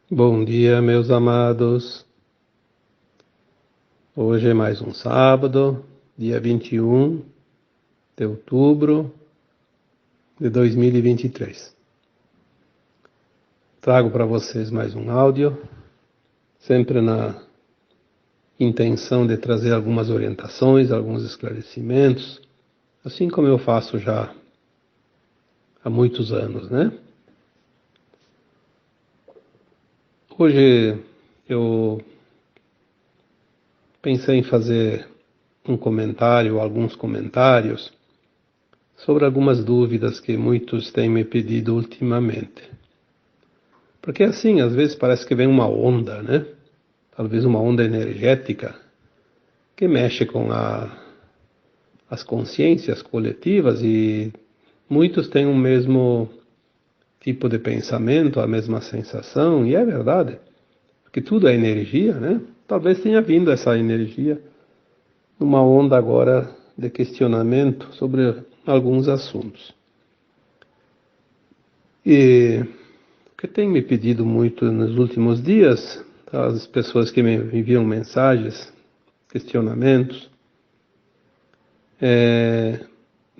Bom dia, meus amados. Hoje é mais um sábado, dia 21 de outubro de 2023. Trago para vocês mais um áudio, sempre na intenção de trazer algumas orientações, alguns esclarecimentos, assim como eu faço já há muitos anos, né? Hoje eu pensei em fazer um comentário, alguns comentários, sobre algumas dúvidas que muitos têm me pedido ultimamente. Porque assim, às vezes parece que vem uma onda, né? Talvez uma onda energética que mexe com as consciências coletivas e muitos têm o mesmo tipo de pensamento, a mesma sensação, e é verdade, porque tudo é energia, né? Talvez tenha vindo essa energia numa onda agora de questionamento sobre alguns assuntos. E o que tem me pedido muito nos últimos dias, as pessoas que me enviam mensagens, questionamentos,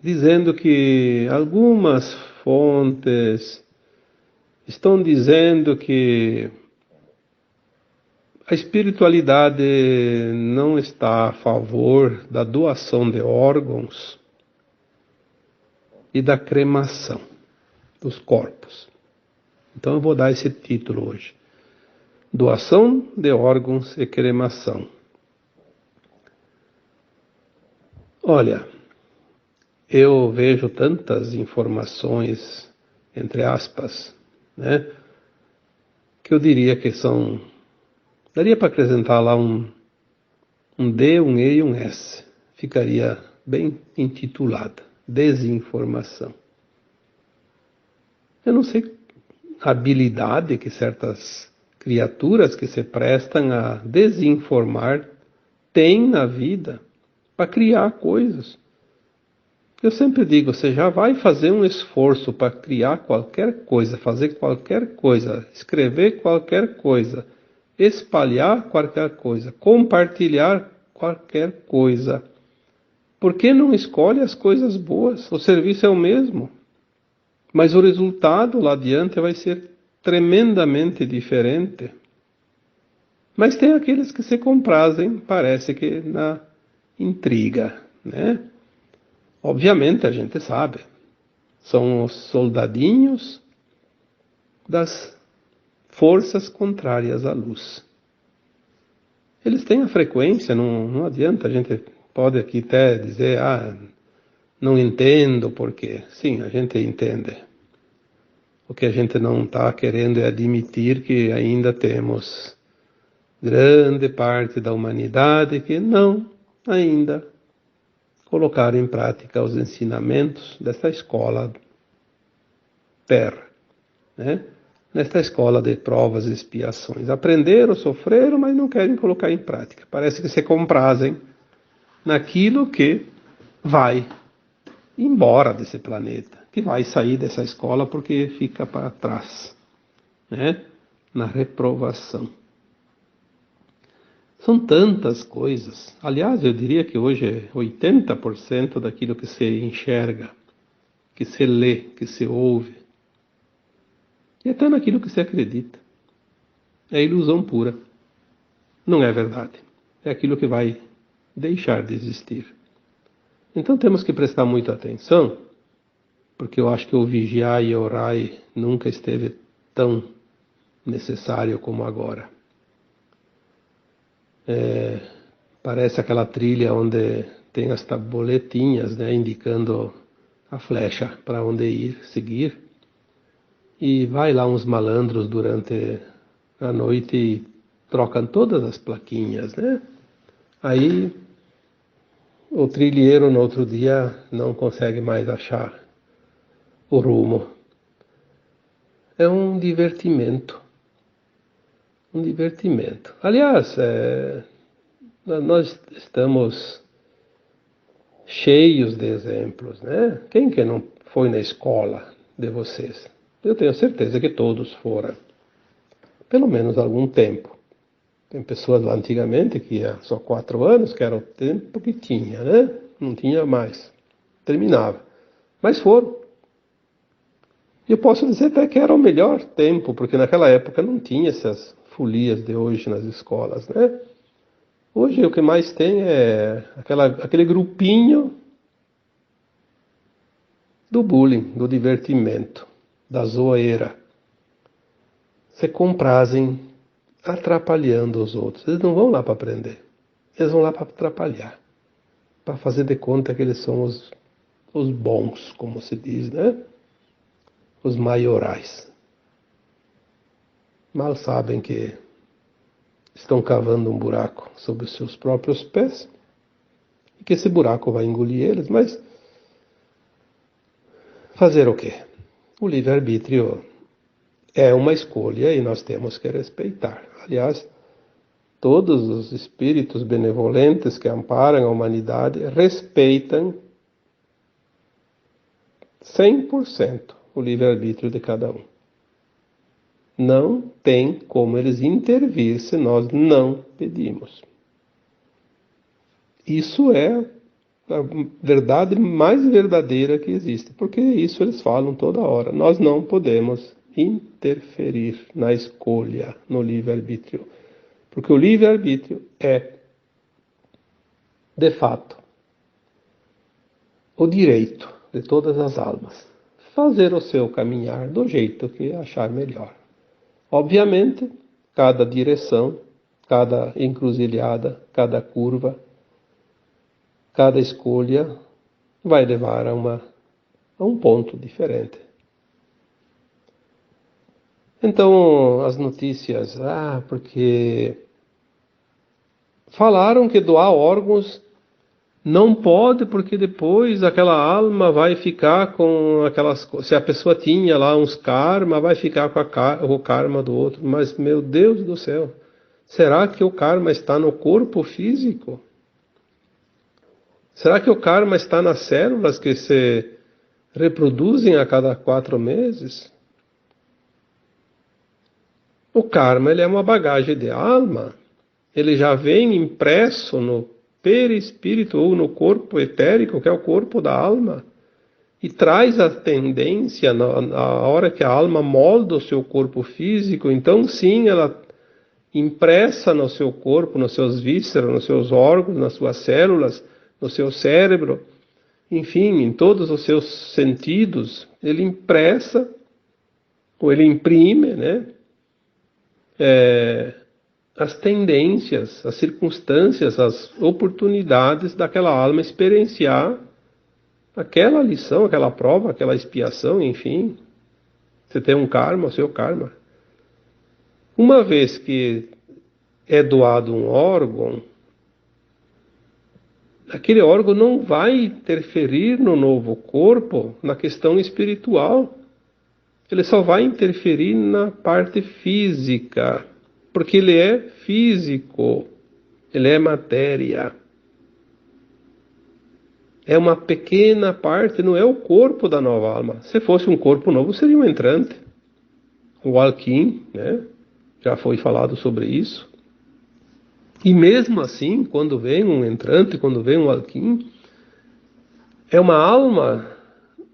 dizendo que algumas fontes estão dizendo que a espiritualidade não está a favor da doação de órgãos e da cremação dos corpos. Então eu vou dar esse título hoje: Doação de órgãos e cremação. Olha, eu vejo tantas informações, entre aspas, né, que eu diria que são... Daria para acrescentar lá um D, um E e um S. Ficaria bem intitulada: desinformação. Eu não sei a habilidade que certas criaturas que se prestam a desinformar têm na vida para criar coisas. Eu sempre digo, você já vai fazer um esforço para criar qualquer coisa, fazer qualquer coisa, escrever qualquer coisa, espalhar qualquer coisa, compartilhar qualquer coisa. Por que não escolhe as coisas boas? O serviço é o mesmo, mas o resultado lá adiante vai ser tremendamente diferente. Mas tem aqueles que se comprazem, parece que na intriga, né? Obviamente a gente sabe, são os soldadinhos das forças contrárias à luz. Eles têm a frequência, não adianta, a gente pode aqui até dizer, não entendo por quê. Sim, a gente entende. O que a gente não está querendo é admitir que ainda temos grande parte da humanidade que não ainda colocaram em prática os ensinamentos dessa escola Terra, né? Nesta escola de provas e expiações. Aprenderam, sofreram, mas não querem colocar em prática. Parece que se comprazem naquilo que vai embora desse planeta, que vai sair dessa escola porque fica para trás, né? Na reprovação. São tantas coisas. Aliás, eu diria que hoje 80% daquilo que se enxerga, que se lê, que se ouve, e até naquilo que se acredita, é ilusão pura. Não é verdade. É aquilo que vai deixar de existir. Então temos que prestar muita atenção, porque eu acho que o vigiar e orar nunca esteve tão necessário como agora. Parece aquela trilha onde tem as tabuletinhas, né, indicando a flecha para onde ir, seguir. E vai lá uns malandros durante a noite e trocam todas as plaquinhas, né? Aí o trilheiro no outro dia não consegue mais achar o rumo. É um divertimento. Um divertimento. Aliás, nós estamos cheios de exemplos, né? Quem que não foi na escola de vocês? Eu tenho certeza que todos foram. pelo menos algum tempo. Tem pessoas lá antigamente que ia só 4 anos, que era o tempo que tinha, né? Não tinha mais. Terminava. Mas foram. E eu posso dizer até que era o melhor tempo, porque naquela época não tinha essas folias de hoje nas escolas, né? Hoje o que mais tem é aquele grupinho do bullying, do divertimento, da zoeira. Se comprazem atrapalhando os outros. Eles não vão lá para aprender. Eles vão lá para atrapalhar. Para fazer de conta que eles são os bons, como se diz, né? Os maiorais. Mal sabem que estão cavando um buraco sob os seus próprios pés e que esse buraco vai engolir eles, mas fazer o quê? O livre-arbítrio é uma escolha e nós temos que respeitar. Aliás, todos os espíritos benevolentes que amparam a humanidade respeitam 100% o livre-arbítrio de cada um. Não tem como eles intervir se nós não pedimos. Isso é a verdade mais verdadeira que existe, porque isso eles falam toda hora. Nós não podemos interferir na escolha, no livre-arbítrio, porque o livre-arbítrio é, de fato, o direito de todas as almas fazer o seu caminhar do jeito que achar melhor. Obviamente, cada direção, cada encruzilhada, cada curva, cada escolha vai levar a um ponto diferente. Então, as notícias, porque falaram que doar órgãos não pode, porque depois aquela alma vai ficar com aquelas... Se a pessoa tinha lá uns karma, vai ficar com o karma do outro. Mas, meu Deus do céu, será que o karma está no corpo físico? Será que o karma está nas células que se reproduzem a cada 4 meses? O karma, ele é uma bagagem de alma. Ele já vem impresso no perispírito ou no corpo etérico, que é o corpo da alma, e traz a tendência na hora que a alma molda o seu corpo físico. Então sim, ela impressa no seu corpo, nos seus vísceras, nos seus órgãos, nas suas células, no seu cérebro, enfim, em todos os seus sentidos, ele impressa, ou ele imprime, né? As tendências, as circunstâncias, as oportunidades daquela alma experienciar aquela lição, aquela prova, aquela expiação, enfim. Você tem um karma, o seu karma. Uma vez que é doado um órgão, aquele órgão não vai interferir no novo corpo, na questão espiritual. Ele só vai interferir na parte física, porque ele é físico, ele é matéria. É uma pequena parte, não é o corpo da nova alma. Se fosse um corpo novo, seria um entrante. O Alquim, né? Já foi falado sobre isso. E mesmo assim, quando vem um entrante, quando vem um Alquim, é uma alma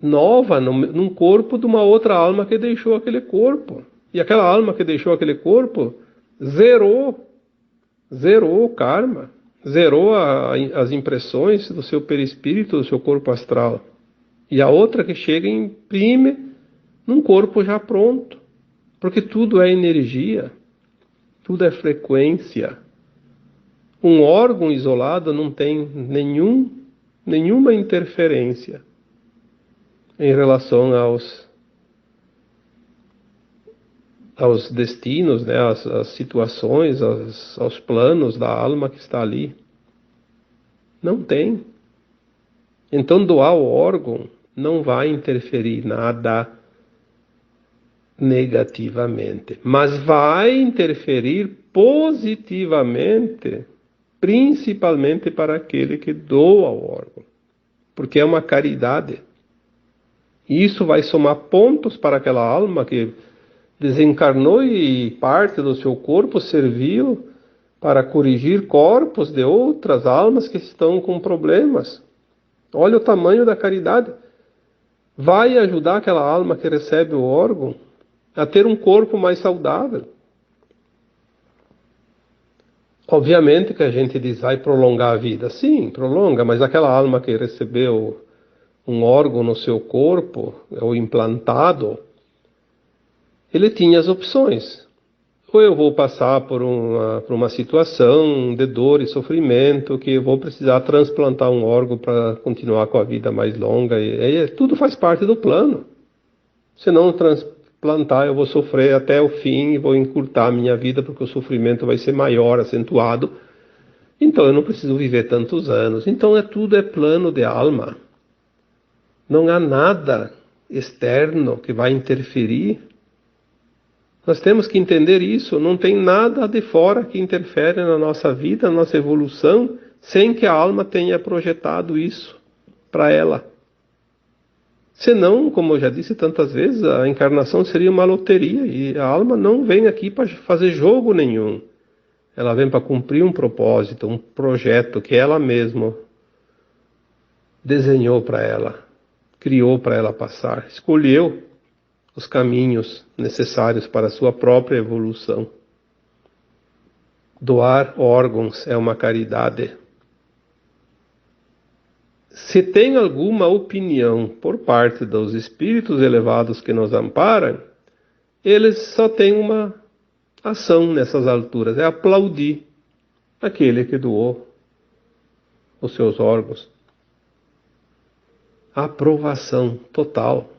nova num corpo de uma outra alma que deixou aquele corpo. E aquela alma que deixou aquele corpo zerou o karma, zerou as impressões do seu perispírito, do seu corpo astral. E a outra que chega imprime num corpo já pronto. Porque tudo é energia, tudo é frequência. Um órgão isolado não tem nenhuma interferência em relação aos destinos, né, às situações, aos planos da alma que está ali. Não tem. Então doar o órgão não vai interferir nada negativamente, mas vai interferir positivamente, principalmente para aquele que doa o órgão, porque é uma caridade. E isso vai somar pontos para aquela alma que desencarnou e parte do seu corpo serviu para corrigir corpos de outras almas que estão com problemas. Olha o tamanho da caridade. Vai ajudar aquela alma que recebe o órgão a ter um corpo mais saudável. Obviamente que a gente diz, vai prolongar a vida. Sim, prolonga, mas aquela alma que recebeu um órgão no seu corpo, ou implantado, ele tinha as opções. Ou eu vou passar por uma situação de dor e sofrimento, que eu vou precisar transplantar um órgão para continuar com a vida mais longa. E tudo faz parte do plano. Se não transplantar, eu vou sofrer até o fim e vou encurtar a minha vida, porque o sofrimento vai ser maior, acentuado. Então eu não preciso viver tantos anos. Então tudo é plano de alma. Não há nada externo que vai interferir. Nós temos que entender isso. Não tem nada de fora que interfere na nossa vida, na nossa evolução, sem que a alma tenha projetado isso para ela. Senão, como eu já disse tantas vezes, a encarnação seria uma loteria e a alma não vem aqui para fazer jogo nenhum. Ela vem para cumprir um propósito, um projeto que ela mesma desenhou para ela, criou para ela passar, escolheu os caminhos necessários para a sua própria evolução. Doar órgãos é uma caridade. Se tem alguma opinião por parte dos espíritos elevados que nos amparam, eles só têm uma ação nessas alturas, é aplaudir aquele que doou os seus órgãos. Aprovação total.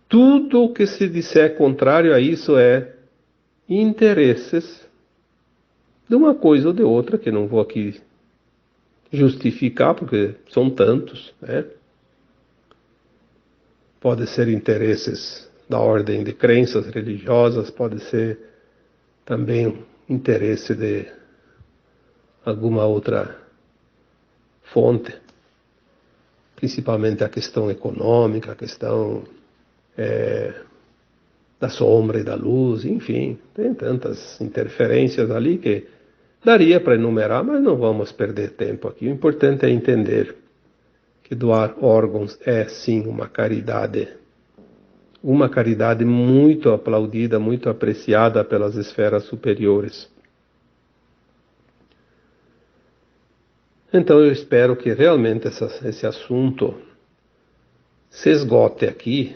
Tudo o que se disser contrário a isso é interesses de uma coisa ou de outra, que não vou aqui justificar, porque são tantos, né? Pode ser interesses da ordem de crenças religiosas, pode ser também interesse de alguma outra fonte, principalmente a questão econômica, a questão da sombra e da luz, enfim, tem tantas interferências ali que daria para enumerar, mas não vamos perder tempo aqui. O importante é entender que doar órgãos é sim uma caridade muito aplaudida, muito apreciada pelas esferas superiores. Então eu espero que realmente esse assunto se esgote aqui,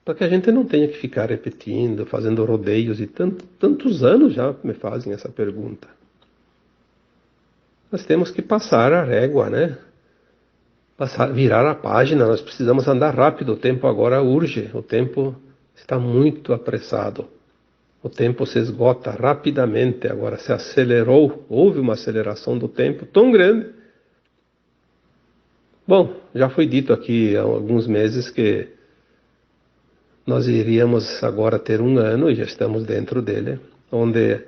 para que a gente não tenha que ficar repetindo, fazendo rodeios, e tantos anos já me fazem essa pergunta. Nós temos que passar a régua, né? Virar a página, nós precisamos andar rápido, o tempo agora urge, o tempo está muito apressado. O tempo se esgota rapidamente, agora se acelerou, houve uma aceleração do tempo tão grande. Bom, já foi dito aqui há alguns meses que nós iríamos agora ter um ano, e já estamos dentro dele, onde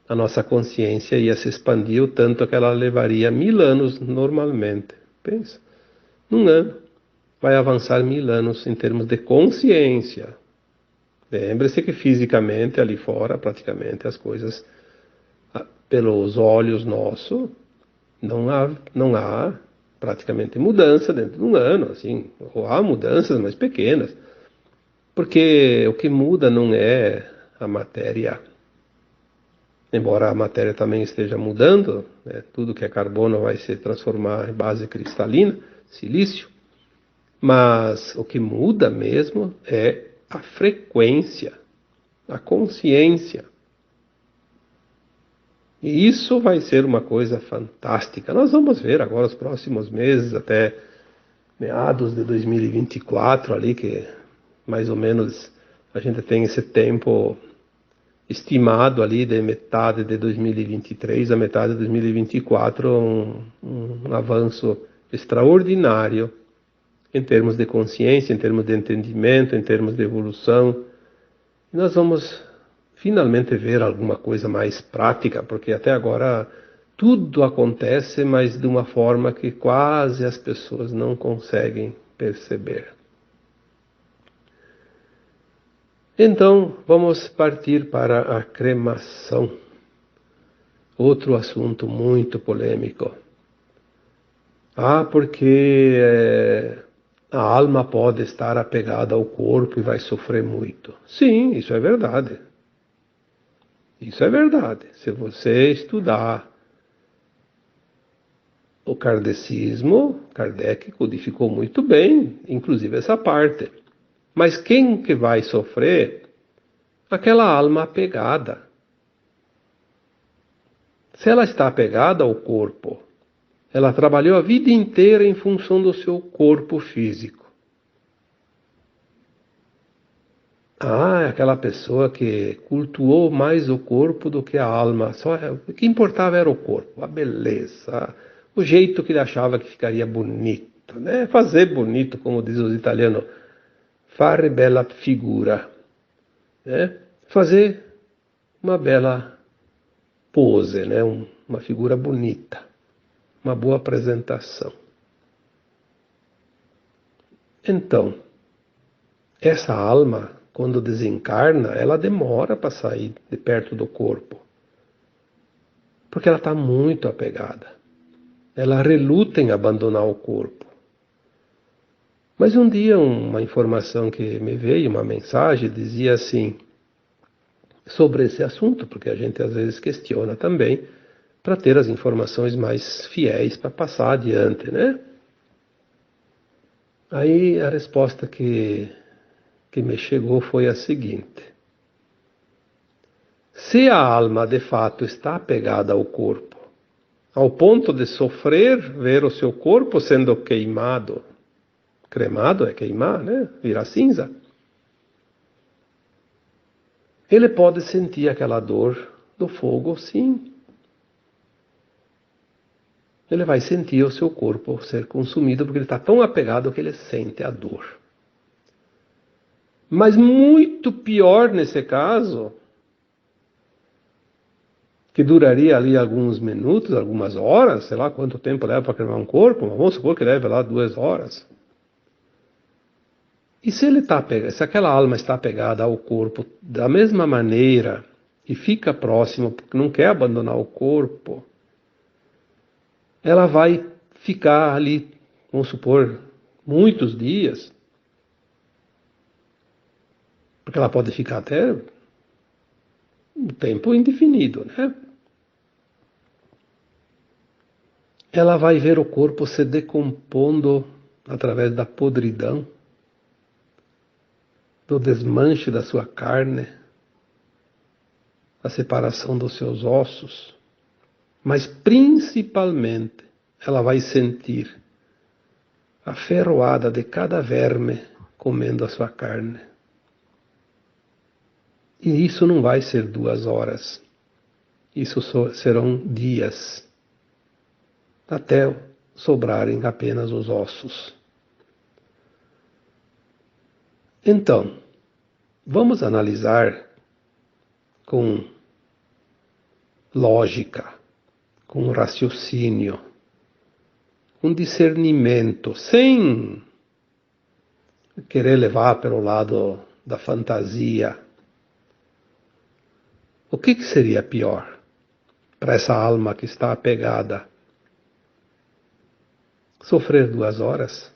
a nossa consciência ia se expandir o tanto que ela levaria 1000 anos normalmente. Pensa, num ano vai avançar 1000 anos em termos de consciência. Lembre-se que fisicamente ali fora, praticamente as coisas pelos olhos nossos, não há praticamente mudança dentro de um ano, assim, ou há mudanças mais pequenas. Porque o que muda não é a matéria, embora a matéria também esteja mudando, né? Tudo que é carbono vai se transformar em base cristalina, silício, mas o que muda mesmo é a frequência, a consciência. E isso vai ser uma coisa fantástica. Nós vamos ver agora os próximos meses, até meados de 2024 ali, que mais ou menos a gente tem esse tempo estimado ali de metade de 2023 a metade de 2024, um avanço extraordinário em termos de consciência, em termos de entendimento, em termos de evolução. E nós vamos finalmente ver alguma coisa mais prática, porque até agora tudo acontece, mas de uma forma que quase as pessoas não conseguem perceber. Então, vamos partir para a cremação. Outro assunto muito polêmico. Porque a alma pode estar apegada ao corpo e vai sofrer muito. Sim, isso é verdade. Isso é verdade. Se você estudar o kardecismo, Kardec codificou muito bem, inclusive essa parte. Mas quem que vai sofrer? Aquela alma apegada. Se ela está apegada ao corpo, ela trabalhou a vida inteira em função do seu corpo físico. É aquela pessoa que cultuou mais o corpo do que a alma. O que importava era o corpo, a beleza, o jeito que ele achava que ficaria bonito, né? Fazer bonito, como diz os italianos, fare bella figura, né? Fazer uma bela pose, né? Uma figura bonita, uma boa apresentação. Então, essa alma, quando desencarna, ela demora para sair de perto do corpo, porque ela está muito apegada. Ela reluta em abandonar o corpo. Mas um dia uma informação que me veio, uma mensagem, dizia assim, sobre esse assunto, porque a gente às vezes questiona também, para ter as informações mais fiéis para passar adiante, né? Aí a resposta que me chegou foi a seguinte: se a alma de fato está apegada ao corpo, ao ponto de sofrer ver o seu corpo sendo queimado, cremado é queimar, né? Virar cinza, ele pode sentir aquela dor do fogo, sim. Ele vai sentir o seu corpo ser consumido porque ele está tão apegado que ele sente a dor. Mas muito pior nesse caso, que duraria ali alguns minutos, algumas horas, sei lá quanto tempo leva para cremar um corpo, mas vamos supor que leve lá 2 horas. E se aquela alma está apegada ao corpo da mesma maneira e fica próximo porque não quer abandonar o corpo, ela vai ficar ali, vamos supor, muitos dias, porque ela pode ficar até um tempo indefinido, né? Ela vai ver o corpo se decompondo através da podridão, do desmanche da sua carne, a separação dos seus ossos, mas principalmente ela vai sentir a ferroada de cada verme comendo a sua carne. E isso não vai ser 2 horas, isso serão dias, até sobrarem apenas os ossos. Então, vamos analisar com lógica, com raciocínio, com discernimento, sem querer levar pelo lado da fantasia. O que seria pior para essa alma que está apegada? Sofrer 2 horas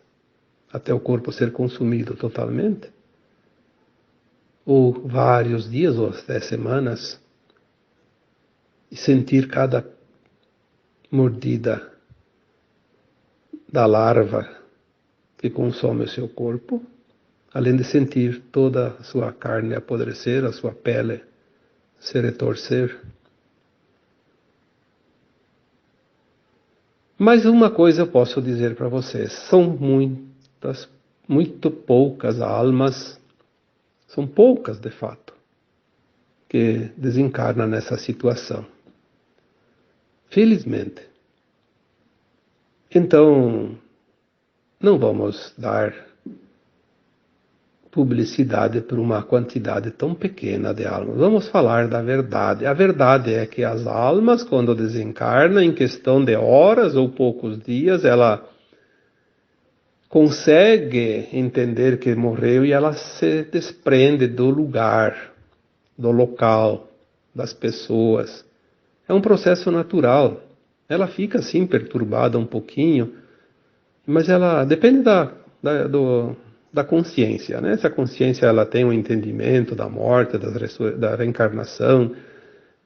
até o corpo ser consumido totalmente? Ou vários dias ou até semanas, e sentir cada mordida da larva que consome o seu corpo, além de sentir toda a sua carne apodrecer, a sua pele se retorcer. Mas uma coisa eu posso dizer para vocês, são muito poucas almas, são poucas de fato, que desencarnam nessa situação. Felizmente. Então, não vamos dar publicidade por uma quantidade tão pequena de almas. Vamos falar da verdade. A verdade é que as almas, quando desencarnam, em questão de horas ou poucos dias, ela consegue entender que morreu e ela se desprende do lugar, do local, das pessoas. É um processo natural. Ela fica assim perturbada um pouquinho, mas ela depende da consciência, né? Se a consciência ela tem um entendimento da morte, da reencarnação,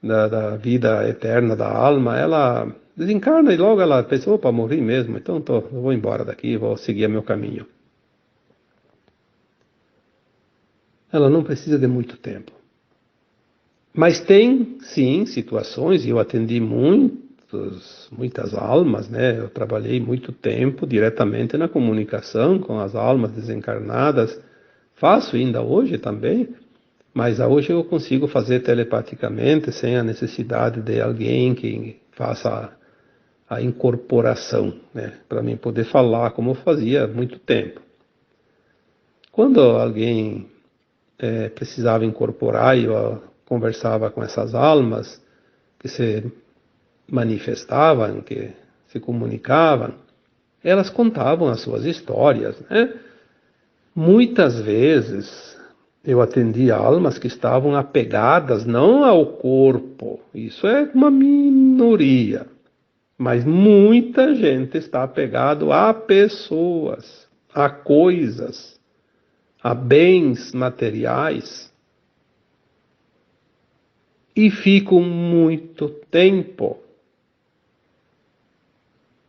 da vida eterna da alma, ela desencarna e logo ela pensa, opa, morri mesmo, então eu vou embora daqui, vou seguir meu caminho. Ela não precisa de muito tempo. Mas tem, sim, situações, e eu atendi muitas almas, né? Eu trabalhei muito tempo diretamente na comunicação com as almas desencarnadas, faço ainda hoje também, mas hoje eu consigo fazer telepaticamente, sem a necessidade de alguém que faça a incorporação, né? Para mim poder falar como eu fazia há muito tempo. Quando alguém precisava incorporar, eu conversava com essas almas que se manifestavam, que se comunicavam, elas contavam as suas histórias, né? Muitas vezes eu atendi almas que estavam apegadas não ao corpo, isso é uma minoria, mas muita gente está apegado a pessoas, a coisas, a bens materiais e ficam muito tempo.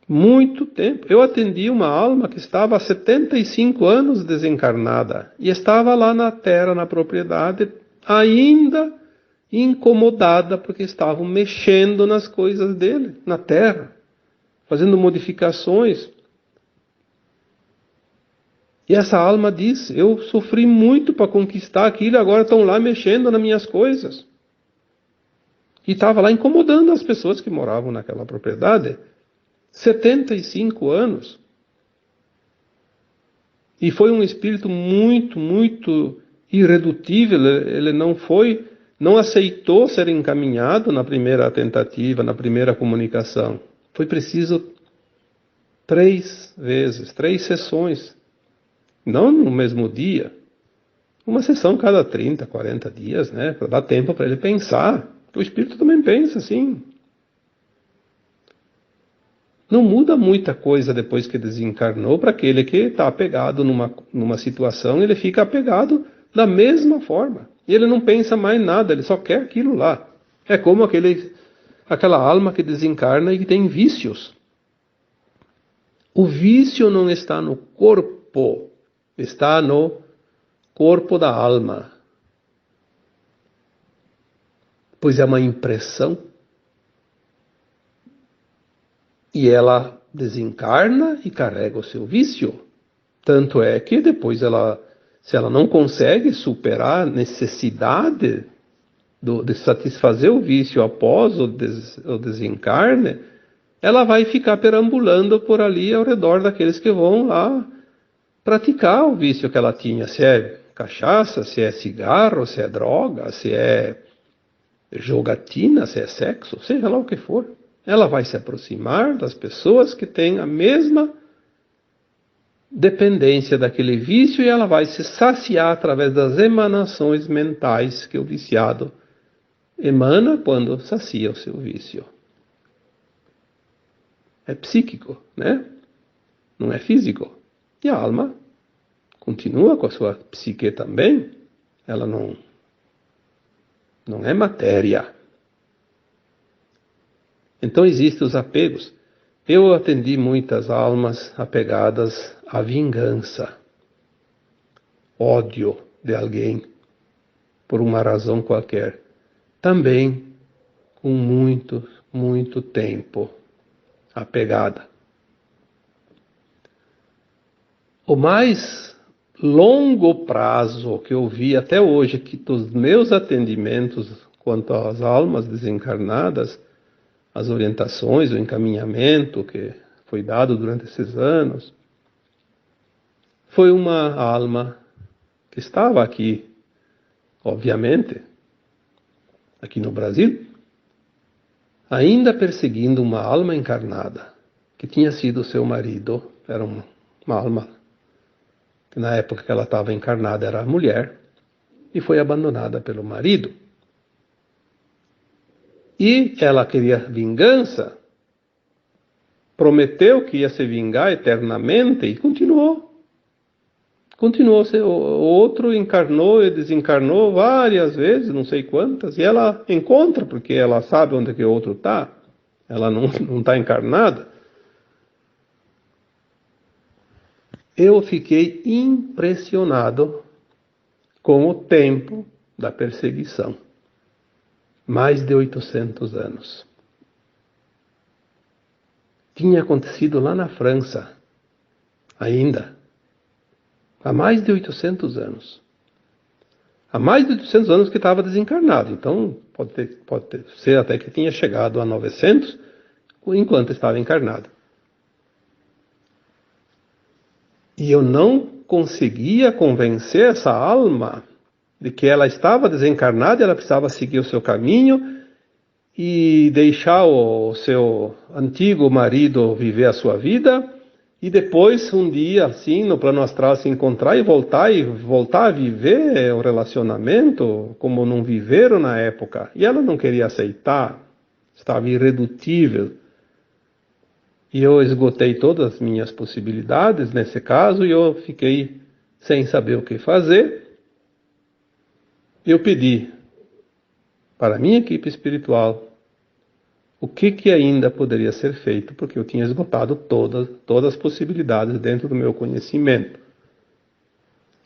Muito tempo. Eu atendi uma alma que estava há 75 anos desencarnada e estava lá na terra, na propriedade, ainda incomodada porque estavam mexendo nas coisas dele, na terra, fazendo modificações. E essa alma disse, eu sofri muito para conquistar aquilo e agora estão lá mexendo nas minhas coisas. E estava lá incomodando as pessoas que moravam naquela propriedade. 75 anos. E foi um espírito muito, muito irredutível. Ele não aceitou ser encaminhado na primeira tentativa, na primeira comunicação. Foi preciso 3 vezes, 3 sessões. Não no mesmo dia. Uma sessão cada 30, 40 dias, né? Para dar tempo para ele pensar. O espírito também pensa assim. Não muda muita coisa depois que desencarnou para aquele que está apegado numa situação, ele fica apegado da mesma forma. E ele não pensa mais nada, ele só quer aquilo lá. É como aquela alma que desencarna e que tem vícios. O vício não está no corpo, está no corpo da alma. Pois é uma impressão. E ela desencarna e carrega o seu vício. Tanto é que depois se ela não consegue superar a necessidade de satisfazer o vício após o desencarne, ela vai ficar perambulando por ali ao redor daqueles que vão lá praticar o vício que ela tinha. Se é cachaça, se é cigarro, se é droga, se é jogatina, se é sexo, seja lá o que for. Ela vai se aproximar das pessoas que têm a mesma dependência daquele vício e ela vai se saciar através das emanações mentais que o viciado emana quando sacia o seu vício. É psíquico, né? Não é físico. E a alma continua com a sua psique também. Ela não é matéria. Então existem os apegos. Eu atendi muitas almas apegadas à vingança, ódio de alguém, por uma razão qualquer. Também com muito, muito tempo apegada. O mais longo prazo que eu vi até hoje, que dos meus atendimentos quanto às almas desencarnadas, as orientações, o encaminhamento que foi dado durante esses anos, foi uma alma que estava aqui, obviamente, aqui no Brasil, ainda perseguindo uma alma encarnada, que tinha sido seu marido, era uma alma que na época que ela estava encarnada era mulher, e foi abandonada pelo marido. E ela queria vingança, prometeu que ia se vingar eternamente e continuou. Continuou, o outro encarnou e desencarnou várias vezes, não sei quantas, e ela encontra, porque ela sabe onde que o outro está. Ela não está encarnada. Eu fiquei impressionado com o tempo da perseguição. Mais de 800 anos. Tinha acontecido lá na França, ainda. Há mais de 800 anos. Há mais de 800 anos que estava desencarnado. Então, pode ser até que tinha chegado a 900, enquanto estava encarnado. E eu não conseguia convencer essa alma de que ela estava desencarnada, ela precisava seguir o seu caminho e deixar o seu antigo marido viver a sua vida, e depois, um dia, assim, no plano astral, se encontrar e voltar a viver o relacionamento como não viveram na época. E ela não queria aceitar, estava irredutível. E eu esgotei todas as minhas possibilidades nesse caso e eu fiquei sem saber o que fazer. Eu pedi para a minha equipe espiritual o que ainda poderia ser feito, porque eu tinha esgotado todas as possibilidades dentro do meu conhecimento.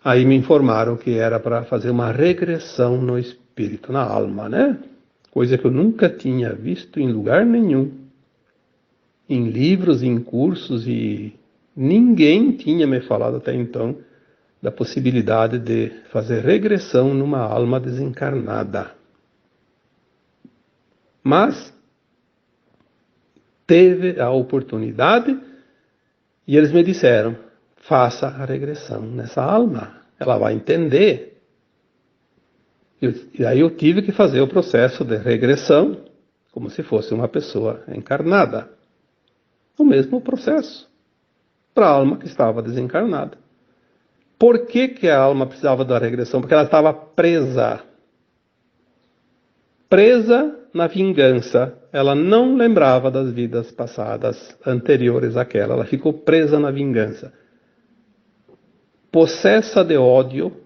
Aí me informaram que era para fazer uma regressão no espírito, na alma, né? Coisa que eu nunca tinha visto em lugar nenhum. Em livros, em cursos, e ninguém tinha me falado até então da possibilidade de fazer regressão numa alma desencarnada. Mas teve a oportunidade e eles me disseram, faça a regressão nessa alma, ela vai entender. E aí eu tive que fazer o processo de regressão como se fosse uma pessoa encarnada. O mesmo processo para a alma que estava desencarnada. Por que a alma precisava da regressão? Porque ela estava presa. Presa na vingança. Ela não lembrava das vidas passadas anteriores àquela. Ela ficou presa na vingança. Possessa de ódio,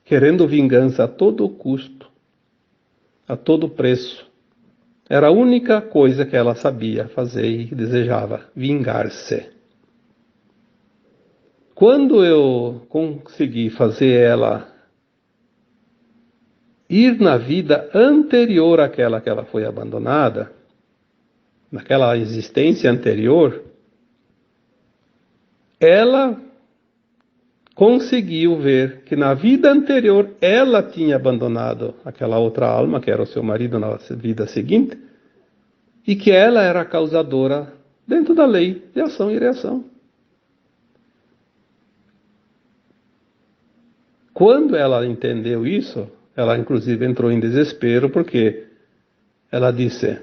querendo vingança a todo custo, a todo preço. Era a única coisa que ela sabia fazer e desejava, vingar-se. Quando eu consegui fazer ela ir na vida anterior àquela que ela foi abandonada, naquela existência anterior, ela conseguiu ver que na vida anterior ela tinha abandonado aquela outra alma, que era o seu marido na vida seguinte, e que ela era a causadora dentro da lei de ação e reação. Quando ela entendeu isso, ela inclusive entrou em desespero, porque ela disse,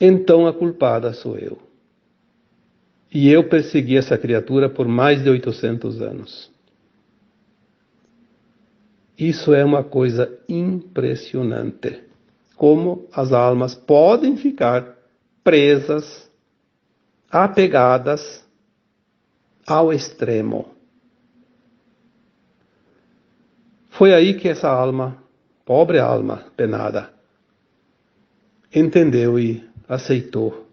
então a culpada sou eu. E eu persegui essa criatura por mais de 800 anos. Isso é uma coisa impressionante. Como as almas podem ficar presas, apegadas ao extremo. Foi aí que essa alma, pobre alma penada, entendeu e aceitou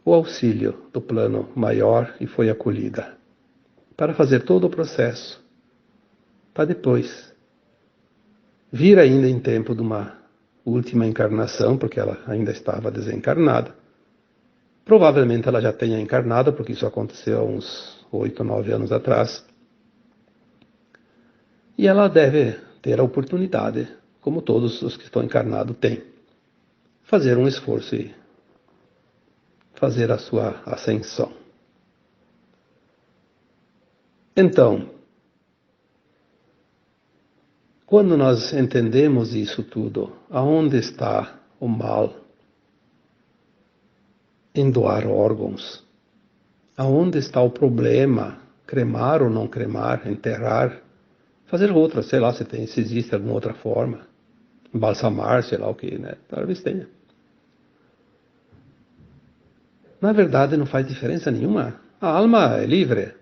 o auxílio do plano maior e foi acolhida para fazer todo o processo, para depois vir ainda em tempo de uma última encarnação, porque ela ainda estava desencarnada. Provavelmente ela já tenha encarnado, porque isso aconteceu há uns 8, 9 anos atrás. E ela deve ter a oportunidade, como todos os que estão encarnados têm, fazer um esforço e fazer a sua ascensão. Então, quando nós entendemos isso tudo, aonde está o mal em doar órgãos? Aonde está o problema cremar ou não cremar, enterrar, fazer outra, sei lá, se existe alguma outra forma, embalsamar, sei lá o que, né? Talvez tenha. Na verdade, não faz diferença nenhuma. A alma é livre.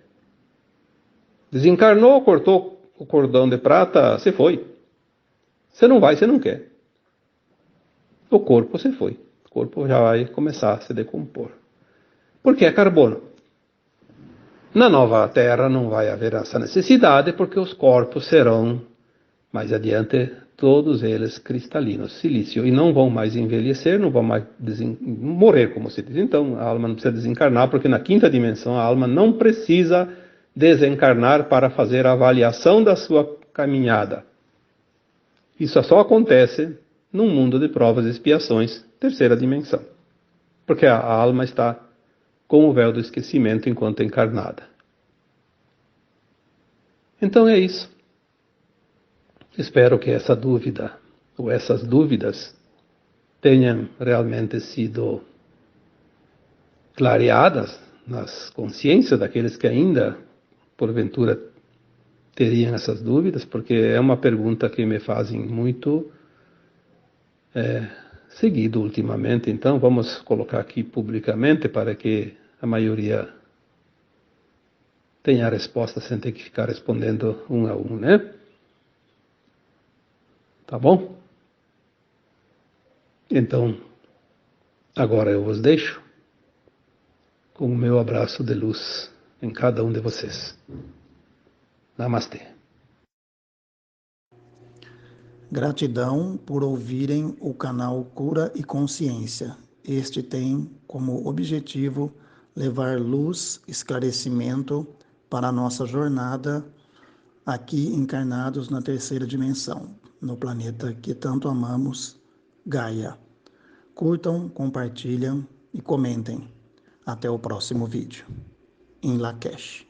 Desencarnou, cortou o cordão de prata, você foi. Você não vai, você não quer. O corpo você foi. O corpo já vai começar a se decompor. Porque é carbono. Na nova Terra não vai haver essa necessidade, porque os corpos serão, mais adiante, todos eles cristalinos, silício, e não vão mais envelhecer, não vão mais morrer, como se diz. Então, a alma não precisa desencarnar, porque na quinta dimensão a alma não precisa desencarnar para fazer a avaliação da sua caminhada. Isso só acontece num mundo de provas e expiações, terceira dimensão. Porque a alma está com o véu do esquecimento enquanto encarnada. Então é isso. Espero que essa dúvida, ou essas dúvidas, tenham realmente sido clareadas nas consciências daqueles que ainda, porventura, teriam essas dúvidas, porque é uma pergunta que me fazem muito seguido ultimamente. Então vamos colocar aqui publicamente para que a maioria tenha a resposta sem ter que ficar respondendo um a um, né? Tá bom? Então, agora eu vos deixo com o meu abraço de luz em cada um de vocês. Namastê. Gratidão por ouvirem o canal Cura e Consciência. Este tem como objetivo levar luz, esclarecimento para a nossa jornada aqui encarnados na terceira dimensão, no planeta que tanto amamos, Gaia. Curtam, compartilhem e comentem. Até o próximo vídeo. Em Lakesh.